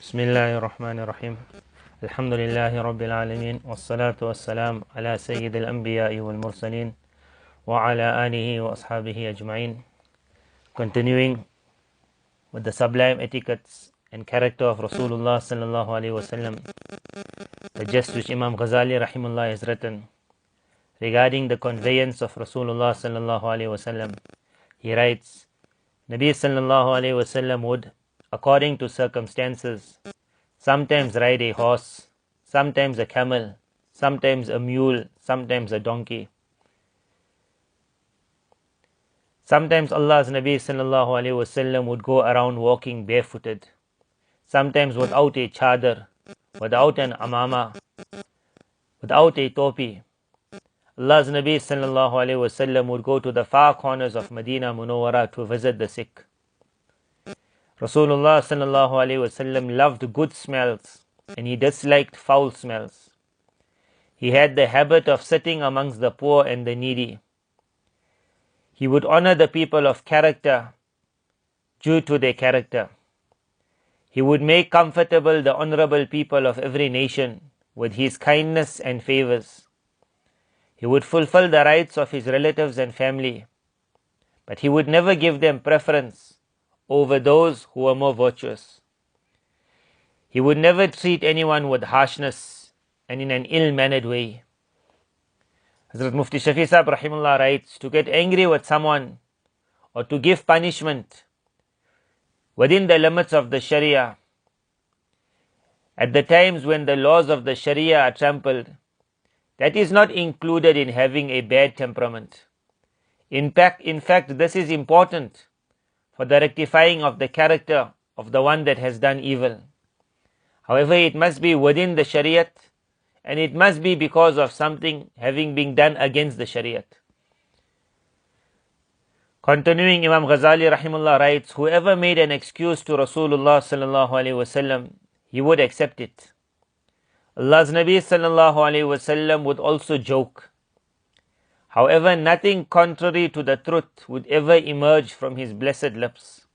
Bismillahirrahmanirrahim. Alhamdulillahi Rabbil Alameen. Wassalatu wassalam ala Sayyidil Anbiya'i wal Mursaleen wa ala alihi wa ashabihi ajma'in. Continuing with the sublime etiquettes and character of Rasulullah sallallahu alayhi wasallam, the gist which Imam Ghazali rahimullah has written regarding the conveyance of Rasulullah sallallahu alayhi wasallam. He writes, Nabi sallallahu alayhi wasallam would, according to circumstances, sometimes ride a horse, sometimes a camel, sometimes a mule, sometimes a donkey. Sometimes Allah's Nabi sallallahu alayhi wasallam would go around walking barefooted, sometimes without a chadar, without an amama, without a topi. Allah's Nabi sallallahu alayhi wasallam would go to the far corners of Medina Munawwara to visit the sick. Rasulullah sallallahu alayhi wasallam loved good smells and he disliked foul smells. He had the habit of sitting amongst the poor and the needy. He would honor the people of character due to their character. He would make comfortable the honorable people of every nation with his kindness and favors. He would fulfill the rights of his relatives and family, but he would never give them preference over those who were more virtuous. He would never treat anyone with harshness and in an ill-mannered way. Hazrat Mufti Shafi Sahib rahimullah writes, to get angry with someone or to give punishment within the limits of the Sharia, at the times when the laws of the Sharia are trampled, that is not included in having a bad temperament. In fact, this is important for the rectifying of the character of the one that has done evil. However, it must be within the Shariat, and it must be because of something having been done against the Shariat. Continuing, Imam Ghazali rahimullah writes, whoever made an excuse to Rasulullah sallallahu alayhi wasallam, he would accept it. Allah's Nabi sallallahu alayhi wasallam would also joke. However, nothing contrary to the truth would ever emerge from his blessed lips.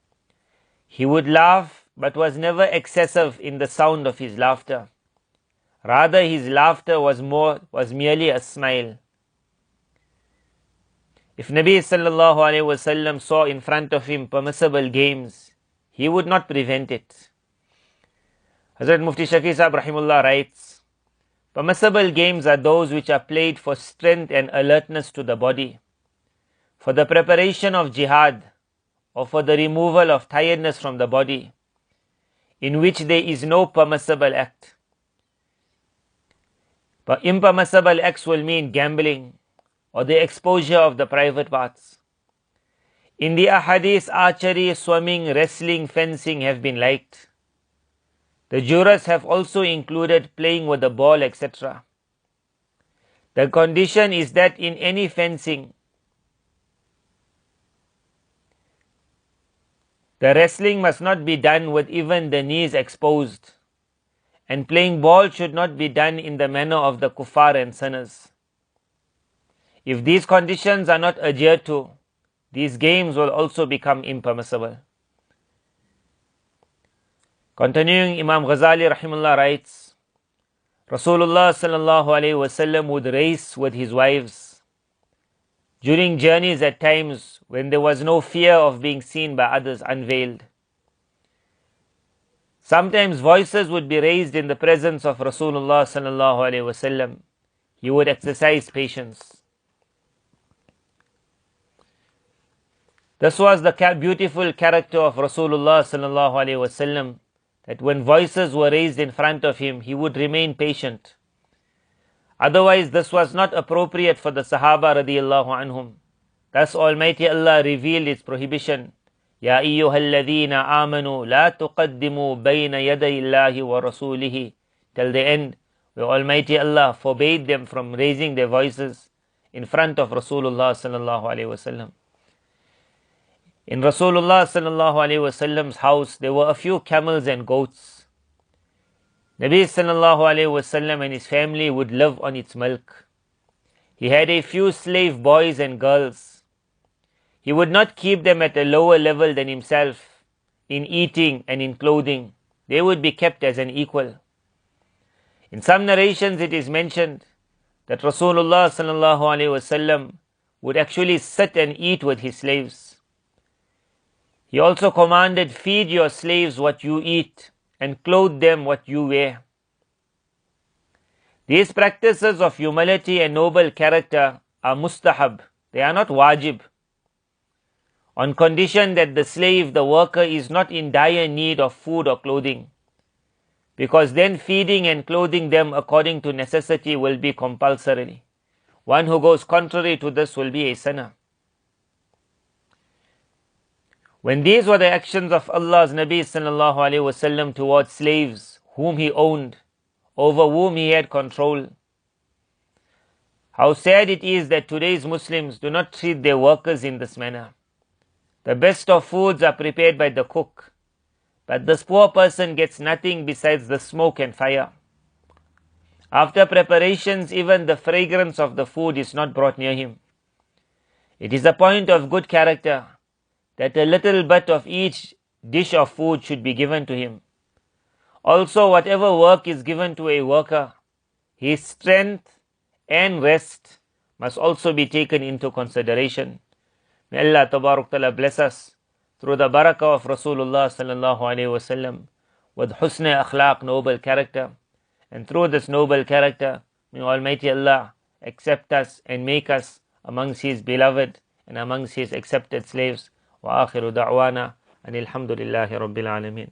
He would laugh, but was never excessive in the sound of his laughter. Rather, his laughter was merely a smile. If Nabi sallallahu alayhi wasallam saw in front of him permissible games, he would not prevent it. Hazrat Mufti Shafi Sahib rahimullah writes, permissible games are those which are played for strength and alertness to the body, for the preparation of jihad, or for the removal of tiredness from the body, in which there is no permissible act. But impermissible acts will mean gambling, or the exposure of the private parts. In the ahadith, archery, swimming, wrestling, fencing have been liked. The jurors have also included playing with the ball, etc. The condition is that in any fencing, the wrestling must not be done with even the knees exposed, and playing ball should not be done in the manner of the kuffar and sinners. If these conditions are not adhered to, these games will also become impermissible. Continuing, Imam Ghazali rahimullah writes, Rasulullah sallallahu alayhi wasallam would race with his wives during journeys at times when there was no fear of being seen by others unveiled. Sometimes voices would be raised in the presence of Rasulullah sallallahu alayhi wasallam. He would exercise patience. This was the beautiful character of Rasulullah sallallahu alayhi wasallam, that when voices were raised in front of him, he would remain patient. Otherwise, this was not appropriate for the Sahaba radiyallahu anhum. Thus Almighty Allah revealed its prohibition. Ya ayyuhalladhina amanu la tuqaddimu bayna yaday Allahi wa rasulihi, till the end, where Almighty Allah forbade them from raising their voices in front of Rasulullah sallallahu alayhi wasallam. In Rasulullah sallallahu alayhi wasallam's house, there were a few camels and goats. Nabi sallallahu alayhi wasallam and his family would live on its milk. He had a few slave boys and girls. He would not keep them at a lower level than himself in eating and in clothing, They would be kept as an equal. In some narrations it is mentioned that Rasulullah sallallahu alaihi wasallam would actually sit and eat with his slaves. He also commanded, feed your slaves what you eat and clothe them what you wear. These practices of humility and noble character are mustahab. They are not wajib. On condition that the slave, the worker, is not in dire need of food or clothing. Because then feeding and clothing them according to necessity will be compulsory. One who goes contrary to this will be a sinner. When these were the actions of Allah's Nabi sallallahu alaihi wasallam towards slaves whom he owned, over whom he had control, how sad it is that today's Muslims do not treat their workers in this manner. The best of foods are prepared by the cook, but this poor person gets nothing besides the smoke and fire. After preparations, even the fragrance of the food is not brought near him. It is a point of good character that a little bit of each dish of food should be given to him. Also, whatever work is given to a worker, his strength and rest must also be taken into consideration. May Allah Tabarak Ta'ala bless us through the barakah of Rasulullah sallallahu alaihi wasallam with husn akhlaq, noble character. And through this noble character, may Almighty Allah accept us and make us amongst His beloved and amongst His accepted slaves. Wa akhiru da'wana and alhamdulillahi rabbil alameen.